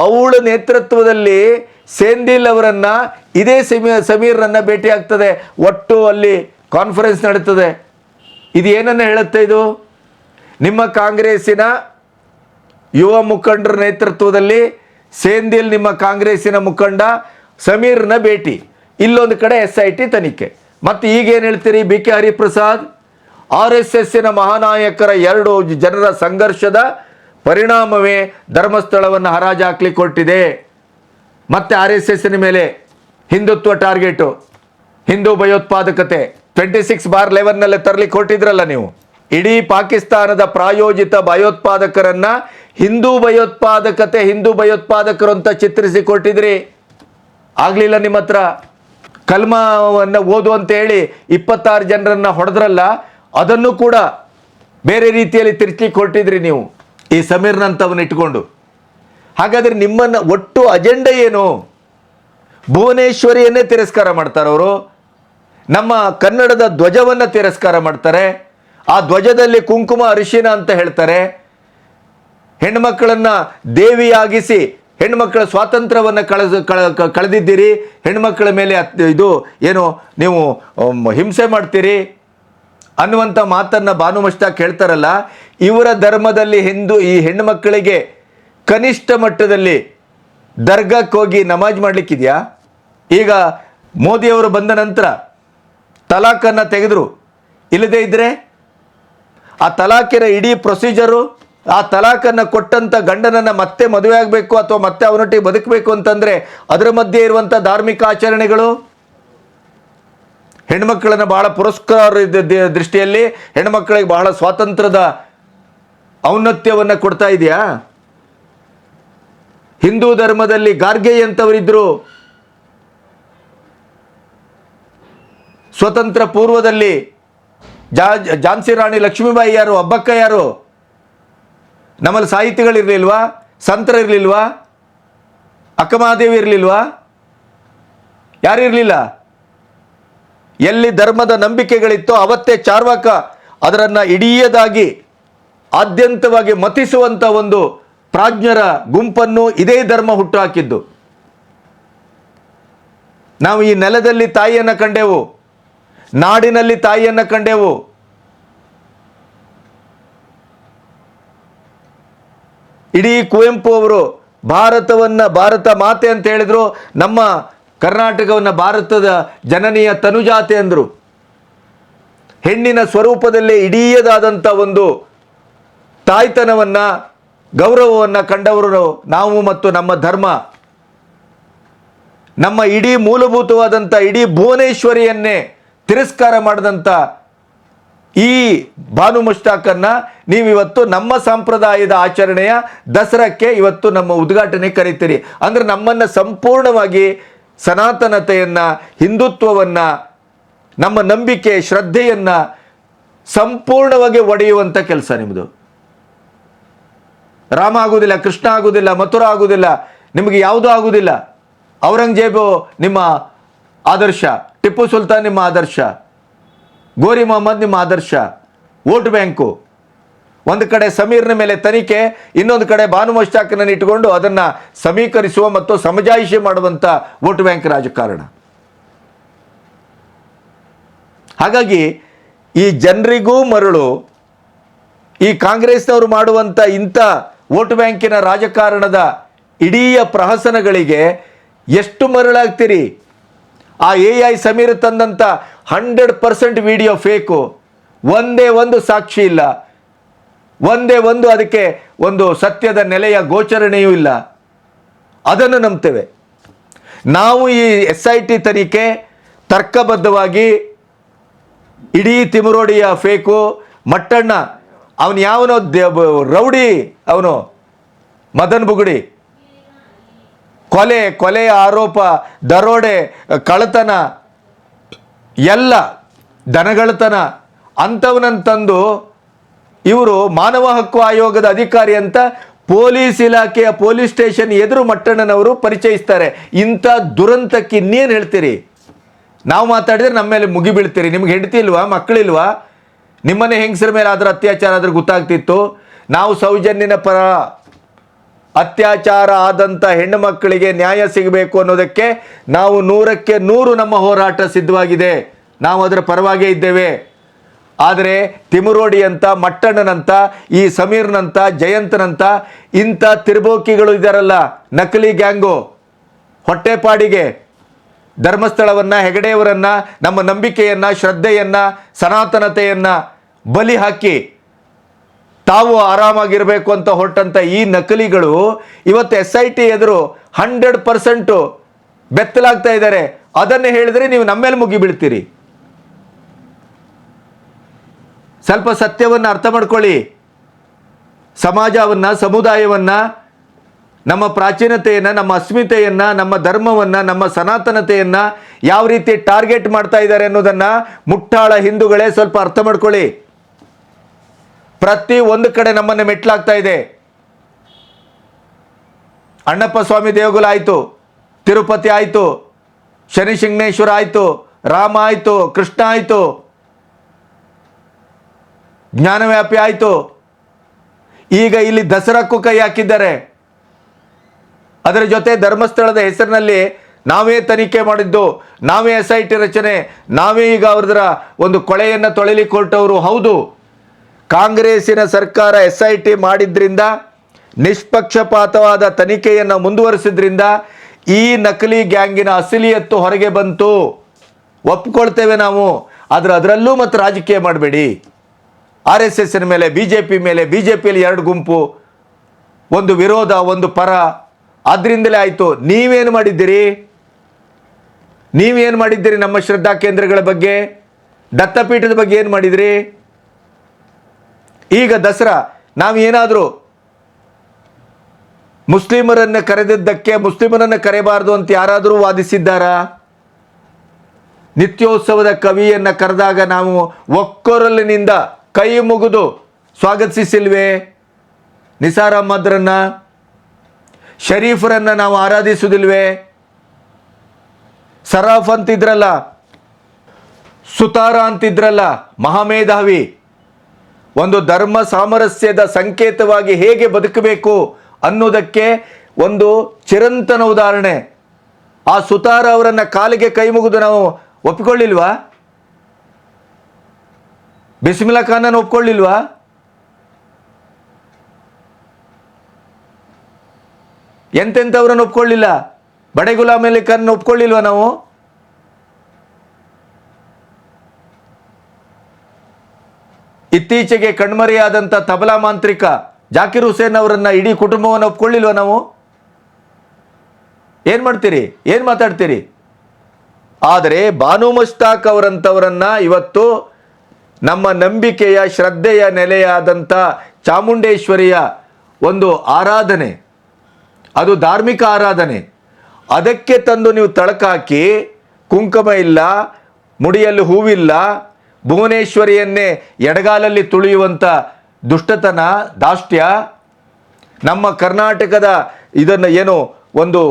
ಅವಳ ನೇತೃತ್ವದಲ್ಲಿ ಸೇಂದಿಲ್ ಅವರನ್ನ ಇದೇ ಸಮೀರ್ರನ್ನ ಭೇಟಿ ಆಗ್ತದೆ, ಒಟ್ಟು ಅಲ್ಲಿ ಕಾನ್ಫರೆನ್ಸ್ ನಡೀತದೆ. ಇದು ಏನನ್ನ ಹೇಳುತ್ತೆ? ಇದು ನಿಮ್ಮ ಕಾಂಗ್ರೆಸ್ಸಿನ ಯುವ ಮುಖಂಡರ ನೇತೃತ್ವದಲ್ಲಿ ಸೇಂದಿಲ್ ನಿಮ್ಮ ಕಾಂಗ್ರೆಸ್ಸಿನ ಮುಖಂಡ ಸಮೀರ್ನ ಭೇಟಿ, ಇಲ್ಲೊಂದು ಕಡೆ SIT ತನಿಖೆ. ಮತ್ತು ಈಗೇನು ಹೇಳ್ತೀರಿ? BK ಹರಿಪ್ರಸಾದ್ RSSನ ಮಹಾನಾಯಕರ 2 ಜನರ ಸಂಘರ್ಷದ ಪರಿಣಾಮವೇ ಧರ್ಮಸ್ಥಳವನ್ನು ಹರಾಜು ಹಾಕ್ಲಿಕ್ಕೆ ಕೊಟ್ಟಿದೆ. ಮತ್ತೆ RSSನ ಮೇಲೆ ಹಿಂದುತ್ವ ಟಾರ್ಗೆಟು, ಹಿಂದೂ ಭಯೋತ್ಪಾದಕತೆ 26/11 ತರಲಿಕ್ಕೆ ಹೊರಟಿದ್ರಲ್ಲ ನೀವು. ಇಡೀ ಪಾಕಿಸ್ತಾನದ ಪ್ರಾಯೋಜಿತ ಭಯೋತ್ಪಾದಕರನ್ನ ಹಿಂದೂ ಭಯೋತ್ಪಾದಕತೆ, ಹಿಂದೂ ಭಯೋತ್ಪಾದಕರು ಅಂತ ಚಿತ್ರಿಸಿ ಕೊಟ್ಟಿದ್ರಿ. ಆಗಲಿಲ್ಲ ನಿಮ್ಮ ಹತ್ರ. ಕಲ್ಮಾವನ್ನು ಓದು ಅಂತ ಹೇಳಿ 26 ಜನರನ್ನ ಹೊಡೆದ್ರಲ್ಲ, ಅದನ್ನು ಕೂಡ ಬೇರೆ ರೀತಿಯಲ್ಲಿ ತಿರ್ಚಲಿಕ್ಕೆ ಹೊರಟಿದ್ರಿ ನೀವು ಈ ಸಮೀರ್ನಂತವನ್ನ ಇಟ್ಕೊಂಡು. ಹಾಗಾದ್ರೆ ನಿಮ್ಮನ್ನ ಒಟ್ಟು ಅಜೆಂಡಾ ಏನು? ಭುವನೇಶ್ವರಿಯನ್ನೇ ತಿರಸ್ಕಾರ ಮಾಡ್ತಾರೆ ಅವರು. ನಮ್ಮ ಕನ್ನಡದ ಧ್ವಜವನ್ನು ತಿರಸ್ಕಾರ ಮಾಡ್ತಾರೆ. ಆ ಧ್ವಜದಲ್ಲಿ ಕುಂಕುಮ ಅರಿಶಿನ ಅಂತ ಹೇಳ್ತಾರೆ. ಹೆಣ್ಮಕ್ಕಳನ್ನ ದೇವಿಯಾಗಿಸಿ ಹೆಣ್ಮಕ್ಕಳ ಸ್ವಾತಂತ್ರ್ಯವನ್ನು ಕಳೆದಿದ್ದೀರಿ. ಹೆಣ್ಮಕ್ಕಳ ಮೇಲೆ ಇದು ಏನು ನೀವು ಹಿಂಸೆ ಮಾಡ್ತೀರಿ ಅನ್ನುವಂಥ ಮಾತನ್ನು ಭಾನು ಮಸ್ತಾಕ್ ಹೇಳ್ತಾರಲ್ಲ. ಇವರ ಧರ್ಮದಲ್ಲಿ ಈ ಹೆಣ್ಣುಮಕ್ಕಳಿಗೆ ಕನಿಷ್ಠ ಮಟ್ಟದಲ್ಲಿ ದರ್ಗಾಕ್ಕೆ ಹೋಗಿ ನಮಾಜ್ ಮಾಡಲಿಕ್ಕಿದೆಯಾ? ಈಗ ಮೋದಿಯವರು ಬಂದ ನಂತರ ತಲಾಖನ್ನು ತೆಗೆದ್ರು. ಇಲ್ಲದೇ ಇದ್ದರೆ ಆ ತಲಾಖಿನ ಇಡೀ ಪ್ರೊಸೀಜರು, ಆ ತಲಾಖನ್ನು ಕೊಟ್ಟಂಥ ಗಂಡನನ್ನು ಮತ್ತೆ ಮದುವೆ ಆಗಬೇಕು ಅಥವಾ ಮತ್ತೆ ಅವನೊಟ್ಟಿಗೆ ಬದುಕಬೇಕು ಅಂತಂದರೆ ಅದರ ಮಧ್ಯೆ ಇರುವಂಥ ಧಾರ್ಮಿಕ ಆಚರಣೆಗಳು, ಹೆಣ್ಮಕ್ಕಳನ್ನು ಬಹಳ ಪುರಸ್ಕಾರ ದೃಷ್ಟಿಯಲ್ಲಿ ಹೆಣ್ಮಕ್ಕಳಿಗೆ ಬಹಳ ಸ್ವಾತಂತ್ರ್ಯದ ಔನ್ನತ್ಯವನ್ನು ಕೊಡ್ತಾ ಇದೆಯಾ? ಹಿಂದೂ ಧರ್ಮದಲ್ಲಿ ಗಾರ್ಗೆ ಅಂತವರಿದ್ದರು. ಸ್ವತಂತ್ರ ಪೂರ್ವದಲ್ಲಿ ಝಾನ್ಸಿ ರಾಣಿ ಲಕ್ಷ್ಮೀಬಾಯಿ ಯಾರು? ಅಬ್ಬಕ್ಕ ಯಾರು? ನಮ್ಮಲ್ಲಿ ಸಾಹಿತಿಗಳಿರಲಿಲ್ವಾ? ಸಂತರಿರಲಿಲ್ವಾ? ಅಕ್ಕಮಹಾದೇವಿ ಇರಲಿಲ್ವಾ? ಯಾರಿರಲಿಲ್ಲ? ಎಲ್ಲಿ ಧರ್ಮದ ನಂಬಿಕೆಗಳಿತ್ತೋ ಅವತ್ತೇ ಚಾರ್ವಾಕ ಅದರನ್ನು ಇಡೀಯದಾಗಿ ಆದ್ಯಂತವಾಗಿ ಮತಿಸುವಂಥ ಒಂದು ಪ್ರಾಜ್ಞರ ಗುಂಪನ್ನು ಇದೇ ಧರ್ಮ ಹುಟ್ಟುಹಾಕಿದ್ದು. ನಾವು ಈ ನೆಲದಲ್ಲಿ ತಾಯಿಯನ್ನು ಕಂಡೆವು, ನಾಡಿನಲ್ಲಿ ತಾಯಿಯನ್ನು ಕಂಡೆವು. ಇಡೀ ಕುವೆಂಪು ಅವರು ಭಾರತ ಮಾತೆ ಅಂತ ಹೇಳಿದ್ರು, ನಮ್ಮ ಕರ್ನಾಟಕವನ್ನು ಭಾರತದ ಜನನೀಯ ತನುಜಾತೆ ಅಂದರು. ಹೆಣ್ಣಿನ ಸ್ವರೂಪದಲ್ಲೇ ಇಡೀಯದಾದಂಥ ಒಂದು ತಾಯ್ತನವನ್ನು, ಗೌರವವನ್ನು ಕಂಡವರು ನಾವು ಮತ್ತು ನಮ್ಮ ಧರ್ಮ. ನಮ್ಮ ಇಡೀ ಮೂಲಭೂತವಾದಂಥ ಇಡೀ ಭುವನೇಶ್ವರಿಯನ್ನೇ ತಿರಸ್ಕಾರ ಮಾಡಿದಂಥ ಈ ಭಾನು ಮಸ್ತಾಕನ್ನು ನೀವಿವತ್ತು ನಮ್ಮ ಸಂಪ್ರದಾಯದ ಆಚರಣೆಯ ದಸರಾಕ್ಕೆ ಇವತ್ತು ನಮ್ಮ ಉದ್ಘಾಟನೆ ಕರೀತೀರಿ. ಅಂದರೆ ನಮ್ಮನ್ನು ಸಂಪೂರ್ಣವಾಗಿ ಸನಾತನತೆಯನ್ನು, ಹಿಂದುತ್ವವನ್ನು, ನಮ್ಮ ನಂಬಿಕೆ ಶ್ರದ್ಧೆಯನ್ನು ಸಂಪೂರ್ಣವಾಗಿ ಒಡೆಯುವಂಥ ಕೆಲಸ ನಿಮ್ಮದು. ರಾಮ ಆಗುವುದಿಲ್ಲ, ಕೃಷ್ಣ ಆಗುವುದಿಲ್ಲ, ಮಥುರಾ ಆಗುವುದಿಲ್ಲ, ನಿಮಗೆ ಯಾವುದೂ ಆಗುವುದಿಲ್ಲ. ಔರಂಗಜೇಬು ನಿಮ್ಮ ಆದರ್ಶ, ಟಿಪ್ಪು ಸುಲ್ತಾನ್ ನಿಮ್ಮ ಆದರ್ಶ, ಗೋರಿ ಮೊಹಮ್ಮದ್ ನಿಮ್ಮ ಆದರ್ಶ. ವೋಟ್ ಬ್ಯಾಂಕು ಒಂದು ಕಡೆ ಸಮೀರ್ನ ಮೇಲೆ ತನಿಖೆ, ಇನ್ನೊಂದು ಕಡೆ ಭಾನು ಮಸ್ತಾಕನನ್ನು ಇಟ್ಟುಕೊಂಡು ಅದನ್ನು ಸಮೀಕರಿಸುವ ಮತ್ತು ಸಮಜಾಯಿಷಿ ಮಾಡುವಂಥ ವೋಟ್ ಬ್ಯಾಂಕ್ ರಾಜಕಾರಣ. ಹಾಗಾಗಿ ಈ ಜನರಿಗೂ ಮರಳು, ಈ ಕಾಂಗ್ರೆಸ್ನವರು ಮಾಡುವಂಥ ಇಂಥ ವೋಟ್ ಬ್ಯಾಂಕಿನ ರಾಜಕಾರಣದ ಇಡೀ ಪ್ರಹಸನಗಳಿಗೆ ಎಷ್ಟು ಮರಳಾಗ್ತೀರಿ? ಆ AI ಸಮೀರ್ ತಂದಂಥ 100% ವಿಡಿಯೋ ಫೇಕು, ಒಂದೇ ಒಂದು ಸಾಕ್ಷಿ ಇಲ್ಲ, ಒಂದೇ ಒಂದು ಅದಕ್ಕೆ ಒಂದು ಸತ್ಯದ ನೆಲೆಯ ಗೋಚರಣೆಯೂ ಇಲ್ಲ. ಅದನ್ನು ನಂಬ್ತೇವೆ ನಾವು. ಈ SIT ತನಿಖೆ ತರ್ಕಬದ್ಧವಾಗಿ ಇಡೀ ತಿಮುರೋಡಿಯ ಫೇಕು, ಮಟ್ಟಣ್ಣ ಅವನು ಯಾವನೋ ರೌಡಿ, ಅವನು ಮದನ್ ಬುಗುಡಿ, ಕೊಲೆಯ ಆರೋಪ, ದರೋಡೆ, ಕಳ್ಳತನ, ಎಲ್ಲ ದನಗಳತನ ಅಂಥವನನ್ನು ತಂದು ಇವರು ಮಾನವ ಹಕ್ಕು ಆಯೋಗದ ಅಧಿಕಾರಿ ಅಂತ ಪೊಲೀಸ್ ಇಲಾಖೆಯ ಪೊಲೀಸ್ ಸ್ಟೇಷನ್ ಎದುರು ಮಟ್ಟಣ್ಣನವರು ಪರಿಚಯಿಸ್ತಾರೆ. ಇಂಥ ದುರಂತಕ್ಕೆ ಇನ್ನೇನು ಹೇಳ್ತೀರಿ? ನಾವು ಮಾತಾಡಿದ್ರೆ ನಮ್ಮ ಮೇಲೆ ಮುಗಿ ಬೀಳ್ತೀರಿ. ನಿಮ್ಗೆ ಹೆಂಡತಿ ಇಲ್ವಾ, ಮಕ್ಕಳಿಲ್ವಾ? ನಿಮ್ಮನೆ ಹೆಂಗಸರ ಮೇಲೆ ಆದ್ರೆ ಅತ್ಯಾಚಾರ ಆದ್ರೆ ಗೊತ್ತಾಗ್ತಿತ್ತು. ನಾವು ಸೌಜನ್ಯನ ಪರ. ಅತ್ಯಾಚಾರ ಆದಂಥ ಹೆಣ್ಣು ಮಕ್ಕಳಿಗೆ ನ್ಯಾಯ ಸಿಗಬೇಕು ಅನ್ನೋದಕ್ಕೆ ನಾವು 100ಕ್ಕೆ 100 ನಮ್ಮ ಹೋರಾಟ ಸಿದ್ಧವಾಗಿದೆ. ನಾವು ಅದರ ಪರವಾಗೇ ಇದ್ದೇವೆ. ಆದರೆ ತಿಮುರೋಡಿ ಅಂತ, ಮಟ್ಟಣ್ಣನಂತ, ಈ ಸಮೀರ್ನಂತ, ಜಯಂತನಂತ ಇಂಥ ತಿರ್ಬೋಕಿಗಳು ಇದ್ದಾರಲ್ಲ, ನಕಲಿ ಗ್ಯಾಂಗು, ಹೊಟ್ಟೆಪಾಡಿಗೆ ಧರ್ಮಸ್ಥಳವನ್ನು, ಹೆಗಡೆಯವರನ್ನು, ನಮ್ಮ ನಂಬಿಕೆಯನ್ನು, ಶ್ರದ್ಧೆಯನ್ನು, ಸನಾತನತೆಯನ್ನು ಬಲಿ ಹಾಕಿ ತಾವು ಆರಾಮಾಗಿರಬೇಕು ಅಂತ ಹೊರಟಂಥ ಈ ನಕಲಿಗಳು ಇವತ್ತು SIT ಎದುರು 100% ಬೆತ್ತಲಾಗ್ತಾ ಇದ್ದಾರೆ. ಅದನ್ನೇ ಹೇಳಿದರೆ ನೀವು ನಮ್ಮ ಮೇಲೆ ಮುಗಿ ಬೀಳ್ತೀರಿ. ಸ್ವಲ್ಪ ಸತ್ಯವನ್ನು ಅರ್ಥ ಮಾಡ್ಕೊಳ್ಳಿ. ಸಮಾಜವನ್ನು, ಸಮುದಾಯವನ್ನು, ನಮ್ಮ ಪ್ರಾಚೀನತೆಯನ್ನು, ನಮ್ಮ ಅಸ್ಮಿತೆಯನ್ನು, ನಮ್ಮ ಧರ್ಮವನ್ನು, ನಮ್ಮ ಸನಾತನತೆಯನ್ನು ಯಾವ ರೀತಿ ಟಾರ್ಗೆಟ್ ಮಾಡ್ತಾ ಇದ್ದಾರೆ ಅನ್ನೋದನ್ನು ಮುಟ್ಟಾಳ ಹಿಂದೂಗಳೇ ಸ್ವಲ್ಪ ಅರ್ಥ ಮಾಡ್ಕೊಳ್ಳಿ. ಪ್ರತಿ ಒಂದು ಕಡೆ ನಮ್ಮನ್ನು ಮೆಟ್ಲಾಗ್ತಾ ಇದೆ. ಅಣ್ಣಪ್ಪ ಸ್ವಾಮಿ ದೇವಗುಲ ಆಯಿತು, ತಿರುಪತಿ ಆಯಿತು, ಶನಿಶಿಂಗಣೇಶ್ವರ ಆಯಿತು, ರಾಮ ಆಯಿತು, ಕೃಷ್ಣ ಆಯಿತು, ಜ್ಞಾನವ್ಯಾಪಿ ಆಯಿತು. ಈಗ ಇಲ್ಲಿ ದಸರಾಕ್ಕೂ ಕೈ ಹಾಕಿದ್ದಾರೆ. ಅದರ ಜೊತೆ ಧರ್ಮಸ್ಥಳದ ಹೆಸರಿನಲ್ಲಿ ನಾವೇ ತನಿಖೆ ಮಾಡಿದ್ದು, ನಾವೇ SIT ರಚನೆ, ನಾವೇ ಈಗ ಅವ್ರದ್ರ ಒಂದು ಕೊಳೆಯನ್ನು ತೊಳೆಲಿಕ್ಕೆ ಹೊರಟವರು. ಹೌದು, ಕಾಂಗ್ರೆಸ್ಸಿನ ಸರ್ಕಾರ SIT ಮಾಡಿದ್ರಿಂದ, ನಿಷ್ಪಕ್ಷಪಾತವಾದ ತನಿಖೆಯನ್ನು ಮುಂದುವರಿಸಿದ್ರಿಂದ ಈ ನಕಲಿ ಗ್ಯಾಂಗಿನ ಅಸಲಿಯತ್ತು ಹೊರಗೆ ಬಂತು. ಒಪ್ಕೊಳ್ತೇವೆ ನಾವು. ಆದರೆ ಅದರಲ್ಲೂ ಮತ್ತು ರಾಜಕೀಯ ಮಾಡಬೇಡಿ. RSSನ ಮೇಲೆ, BJP ಮೇಲೆ, BJPಯಲ್ಲಿ 2 ಗುಂಪು, ಒಂದು ವಿರೋಧ, ಒಂದು ಪರ. ಅದರಿಂದಲೇ ಆಯಿತು. ನೀವೇನು ಮಾಡಿದ್ದೀರಿ? ನಮ್ಮ ಶ್ರದ್ಧಾ ಕೇಂದ್ರಗಳ ಬಗ್ಗೆ, ದತ್ತಪೀಠದ ಬಗ್ಗೆ ಏನು ಮಾಡಿದಿರಿ? ಈಗ ದಸರಾ ನಾವು ಏನಾದರೂ ಮುಸ್ಲಿಮರನ್ನು ಕರೆದಿದ್ದಕ್ಕೆ ಮುಸ್ಲಿಮರನ್ನು ಕರೆಯಬಾರದು ಅಂತ ಯಾರಾದರೂ ವಾದಿಸಿದ್ದಾರಾ? ನಿತ್ಯೋತ್ಸವದ ಕವಿಯನ್ನು ಕರೆದಾಗ ನಾವು ಒಕ್ಕೊರಲಿನಿಂದ ಕೈ ಮುಗಿದು ಸ್ವಾಗತಿಸಿಲ್ವೇ? ನಿಸಾರ್ ಅಹ್ಮದ್ರನ್ನ, ಶರೀಫರನ್ನು ನಾವು ಆರಾಧಿಸುವುದಿಲ್ವೇ? ಸರಾಫ್ ಅಂತಿದ್ರಲ್ಲ, ಸುತಾರ ಅಂತಿದ್ರಲ್ಲ, ಮಹಾಮೇಧಾವಿ, ಒಂದು ಧರ್ಮ ಸಾಮರಸ್ಯದ ಸಂಕೇತವಾಗಿ ಹೇಗೆ ಬದುಕಬೇಕು ಅನ್ನೋದಕ್ಕೆ ಒಂದು ಚಿರಂತನ ಉದಾಹರಣೆ. ಆ ಸುತಾರ ಅವರನ್ನು ಕಾಲಿಗೆ ಕೈ ಮುಗಿದು ನಾವು ಒಪ್ಪಿಕೊಳ್ಳಿಲ್ವಾ? ಬಿಸ್ಮಿಲ್ಲಾ ಖಾನನ್ನು ಒಪ್ಕೊಳ್ಳಿಲ್ವಾ? ಎಂತೆಂಥವ್ರನ್ನು ಒಪ್ಕೊಳ್ಳಿಲ್ಲ. ಬಡೆ ಗುಲಾಮ್ ಅಲಿ ಖಾನ್ ಒಪ್ಕೊಳ್ಳಿಲ್ವಾ ನಾವು? ಇತ್ತೀಚೆಗೆ ಕಣ್ಮರೆಯಾದಂಥ ತಬಲಾ ಮಾಂತ್ರಿಕ ಜಾಕಿರ್ ಹುಸೇನ್ ಅವರನ್ನ ಇಡೀ ಕುಟುಂಬವನ್ನು ಒಪ್ಕೊಳ್ಳಿಲ್ವಾ ನಾವು? ಏನು ಮಾಡ್ತೀರಿ? ಏನು ಮಾತಾಡ್ತೀರಿ? ಆದರೆ ಬಾನು ಮುಷ್ತಾಕ್ ಅವರಂಥವರನ್ನ ಇವತ್ತು ನಮ್ಮ ನಂಬಿಕೆಯ, ಶ್ರದ್ಧೆಯ ನೆಲೆಯಾದಂಥ ಚಾಮುಂಡೇಶ್ವರಿಯ ಒಂದು ಆರಾಧನೆ, ಅದು ಧಾರ್ಮಿಕ ಆರಾಧನೆ, ಅದಕ್ಕೆ ತಂದು ನೀವು ತಳಕಾಕಿ ಕುಂಕುಮ ಇಲ್ಲ, ಮುಡಿಯಲ್ಲಿ ಹೂವಿಲ್ಲ, ಭುವನೇಶ್ವರಿಯನ್ನೇ ಎಡಗಾಲಲ್ಲಿ ತುಳಿಯುವಂಥ ದುಷ್ಟತನ, ದಾಷ್ಟ್ಯ, ನಮ್ಮ ಕರ್ನಾಟಕದ ಇದನ್ನು ಏನು ಒಂದು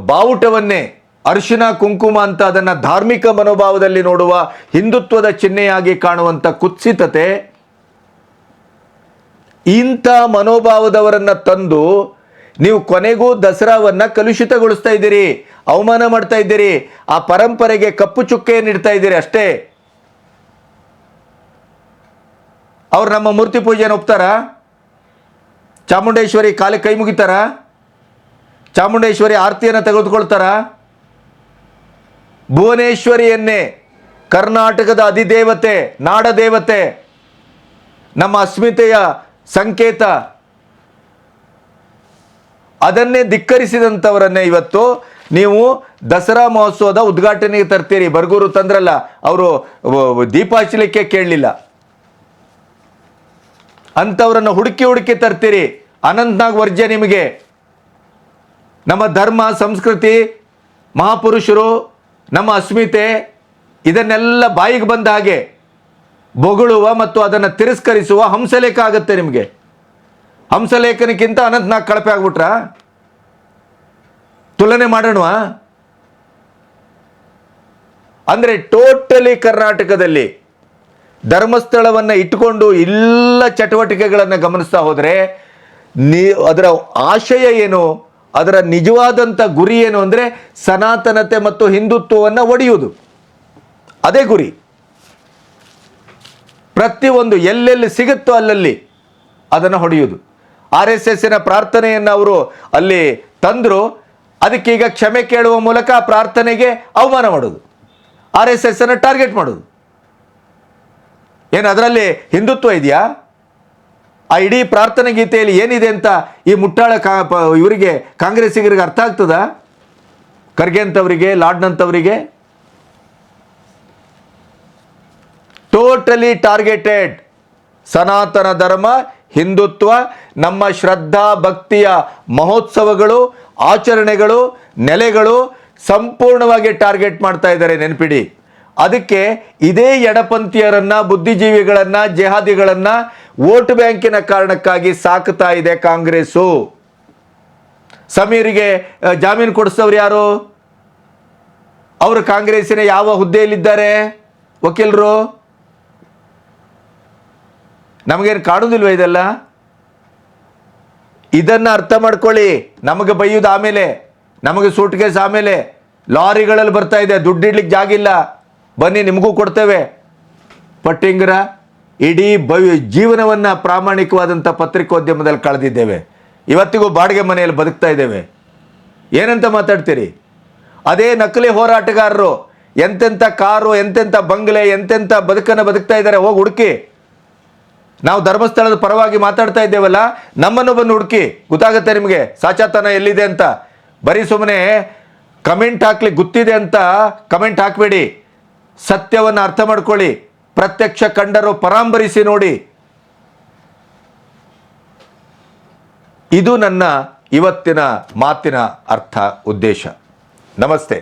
ಬಾವುಟವನ್ನೇ ಅರಿಶಿನ ಕುಂಕುಮ ಅಂತ ಅದನ್ನು ಧಾರ್ಮಿಕ ಮನೋಭಾವದಲ್ಲಿ ನೋಡುವ ಹಿಂದುತ್ವದ ಚಿಹ್ನೆಯಾಗಿ ಕಾಣುವಂಥ ಕುತ್ಸಿತತೆ, ಇಂಥ ಮನೋಭಾವದವರನ್ನು ತಂದು ನೀವು ಕೊನೆಗೂ ದಸರಾವನ್ನು ಕಲುಷಿತಗೊಳಿಸ್ತಾ ಇದ್ದೀರಿ, ಅವಮಾನ ಮಾಡ್ತಾ ಇದ್ದೀರಿ, ಆ ಪರಂಪರೆಗೆ ಕಪ್ಪು ಚುಕ್ಕೆಯನ್ನು ಇಡ್ತಾ ಇದ್ದೀರಿ ಅಷ್ಟೇ. ಅವ್ರು ನಮ್ಮ ಮೂರ್ತಿ ಪೂಜೆಯನ್ನು ಒಪ್ತಾರಾ? ಚಾಮುಂಡೇಶ್ವರಿ ಕಾಲಿಗೆ ಕೈ ಮುಗಿತಾರಾ? ಚಾಮುಂಡೇಶ್ವರಿ ಆರತಿಯನ್ನು ತೆಗೆದುಕೊಳ್ತಾರಾ? ಭುವನೇಶ್ವರಿಯನ್ನೇ ಕರ್ನಾಟಕದ ಅಧಿದೇವತೆ, ನಾಡದೇವತೆ, ನಮ್ಮ ಅಸ್ಮಿತೆಯ ಸಂಕೇತ, ಅದನ್ನೇ ಧಿಕ್ಕರಿಸಿದಂಥವರನ್ನೇ ಇವತ್ತು ನೀವು ದಸರಾ ಮಹೋತ್ಸವದ ಉದ್ಘಾಟನೆಗೆ ತರ್ತೀರಿ. ಬರ್ಗೂರು ತಂದ್ರಲ್ಲ, ಅವರು ದೀಪ ಹಚ್ಚಲಿಕ್ಕೆ ಕೇಳಲಿಲ್ಲ, ಅಂಥವ್ರನ್ನ ಹುಡುಕಿ ತರ್ತೀರಿ. ಅನಂತನಾಗ್ ವರ್ಜ್ಯ ನಿಮಗೆ. ನಮ್ಮ ಧರ್ಮ, ಸಂಸ್ಕೃತಿ, ಮಹಾಪುರುಷರು, ನಮ್ಮ ಅಸ್ಮಿತೆ ಇದನ್ನೆಲ್ಲ ಬಾಯಿಗೆ ಬಂದ ಹಾಗೆ ಬೊಗಳುವ ಮತ್ತು ಅದನ್ನು ತಿರಸ್ಕರಿಸುವ ಹಂಸಲೇಖ ಆಗುತ್ತೆ ನಿಮಗೆ. ಹಂಸಲೇಖನಕ್ಕಿಂತ ಅನಂತನಾಗ್ ಕಳಪೆ ಆಗ್ಬಿಟ್ರ? ತುಲನೆ ಮಾಡೋಣವಾ? ಅಂದರೆ ಟೋಟಲಿ ಕರ್ನಾಟಕದಲ್ಲಿ ಧರ್ಮಸ್ಥಳವನ್ನು ಇಟ್ಟುಕೊಂಡು ಎಲ್ಲ ಚಟುವಟಿಕೆಗಳನ್ನು ಗಮನಿಸ್ತಾ ಹೋದರೆ ಅದರ ಆಶಯ ಏನು, ಅದರ ನಿಜವಾದಂಥ ಗುರಿ ಏನು ಅಂದರೆ ಸನಾತನತೆ ಮತ್ತು ಹಿಂದುತ್ವವನ್ನು ಒಡೆಯುವುದು. ಅದೇ ಗುರಿ. ಪ್ರತಿಯೊಂದು ಎಲ್ಲೆಲ್ಲಿ ಸಿಗುತ್ತೋ ಅಲ್ಲಲ್ಲಿ ಅದನ್ನು ಹೊಡೆಯುವುದು. RSSನ ಪ್ರಾರ್ಥನೆಯನ್ನು ಅವರು ಅಲ್ಲಿ ತಂದರು, ಅದಕ್ಕೀಗ ಕ್ಷಮೆ ಕೇಳುವ ಮೂಲಕ ಆ ಪ್ರಾರ್ಥನೆಗೆ ಅವಮಾನ ಮಾಡೋದು, RSSನ ಟಾರ್ಗೆಟ್ ಮಾಡೋದು. ಏನು ಅದರಲ್ಲಿ ಹಿಂದುತ್ವ ಇದೆಯಾ? ಆ ಇಡೀ ಪ್ರಾರ್ಥನೆ ಗೀತೆಯಲ್ಲಿ ಏನಿದೆ ಅಂತ ಈ ಮುಟ್ಟಾಳ ಇವರಿಗೆ ಕಾಂಗ್ರೆಸ್ಸಿಗರಿಗೆ ಅರ್ಥ ಆಗ್ತದ? ಖರ್ಗೆ ಅಂತವರಿಗೆ, ಲಾಡ್ನಂಥವರಿಗೆ ಟೋಟಲಿ ಟಾರ್ಗೆಟೆಡ್. ಸನಾತನ ಧರ್ಮ, ಹಿಂದುತ್ವ, ನಮ್ಮ ಶ್ರದ್ಧಾ ಭಕ್ತಿಯ ಮಹೋತ್ಸವಗಳು, ಆಚರಣೆಗಳು, ನೆಲೆಗಳು ಸಂಪೂರ್ಣವಾಗಿ ಟಾರ್ಗೆಟ್ ಮಾಡ್ತಾ ಇದ್ದಾರೆ, ನೆನಪಿಡಿ. ಅದಕ್ಕೆ ಇದೇ ಎಡಪಂಥೀಯರನ್ನ, ಬುದ್ಧಿಜೀವಿಗಳನ್ನ, ಜೆಹಾದಿಗಳನ್ನ ವೋಟ್ ಬ್ಯಾಂಕಿನ ಕಾರಣಕ್ಕಾಗಿ ಸಾಕ್ತಾ ಇದೆ ಕಾಂಗ್ರೆಸ್ಸು. ಸಮೀರಿಗೆ ಜಾಮೀನು ಕೊಡಿಸ್ತವ್ರು ಯಾರು? ಅವರು ಕಾಂಗ್ರೆಸ್ಸಿನ ಯಾವ ಹುದ್ದೆಯಲ್ಲಿದ್ದಾರೆ? ವಕೀಲರು. ನಮಗೇನು ಕಾಣುವುದಿಲ್ವ ಇದೆಲ್ಲ? ಇದನ್ನು ಅರ್ಥ ಮಾಡ್ಕೊಳ್ಳಿ. ನಮಗೆ ಬೈಯೋದು ಆಮೇಲೆ, ನಮಗೆ ಸೂಟ್ ಕೇಸ್ ಆಮೇಲೆ. ಲಾರಿಗಳಲ್ಲಿ ಬರ್ತಾ ಇದೆ, ದುಡ್ಡಿಡ್ಲಿಕ್ಕೆ ಜಾಗಿಲ್ಲ, ಬನ್ನಿ ನಿಮಗೂ ಕೊಡ್ತೇವೆ. ಪಟ್ಟಿಂಗರ ಇಡೀ ಜೀವನವನ್ನು ಪ್ರಾಮಾಣಿಕವಾದಂಥ ಪತ್ರಿಕೋದ್ಯಮದಲ್ಲಿ ಕಳೆದಿದ್ದೇವೆ. ಇವತ್ತಿಗೂ ಬಾಡಿಗೆ ಮನೆಯಲ್ಲಿ ಬದುಕ್ತಾ ಇದ್ದೇವೆ. ಏನಂತ ಮಾತಾಡ್ತೀರಿ? ಅದೇ ನಕಲಿ ಹೋರಾಟಗಾರರು ಎಂತೆಂಥ ಕಾರು, ಎಂತೆಂಥ ಬಂಗ್ಲೆ, ಎಂತೆಂಥ ಬದುಕನ್ನು ಬದುಕ್ತಾ ಇದ್ದಾರೆ. ಹೋಗಿ ಹುಡುಕಿ. ನಾವು ಧರ್ಮಸ್ಥಳದ ಪರವಾಗಿ ಮಾತಾಡ್ತಾ ಇದ್ದೇವಲ್ಲ, ನಮ್ಮನ್ನು ಬಂದು ಹುಡುಕಿ, ಗೊತ್ತಾಗುತ್ತೆ ನಿಮಗೆ ಸಾಚಾತನ ಎಲ್ಲಿದೆ ಅಂತ. ಬರೀ ಸುಮ್ಮನೆ ಕಮೆಂಟ್ ಹಾಕ್ಲಿಕ್ಕೆ ಗೊತ್ತಿದೆ ಅಂತ ಕಮೆಂಟ್ ಹಾಕಬೇಡಿ. ಸತ್ಯವನ್ನು ಅರ್ಥ ಮಾಡ್ಕೊಳ್ಳಿ. ಪ್ರತ್ಯಕ್ಷ ಕಂಡರು ಪರಾಂಬರಿಸಿ ನೋಡಿ. ಇದು ನನ್ನ ಇವತ್ತಿನ ಮಾತಿನ ಅರ್ಥ, ಉದ್ದೇಶ. ನಮಸ್ತೆ.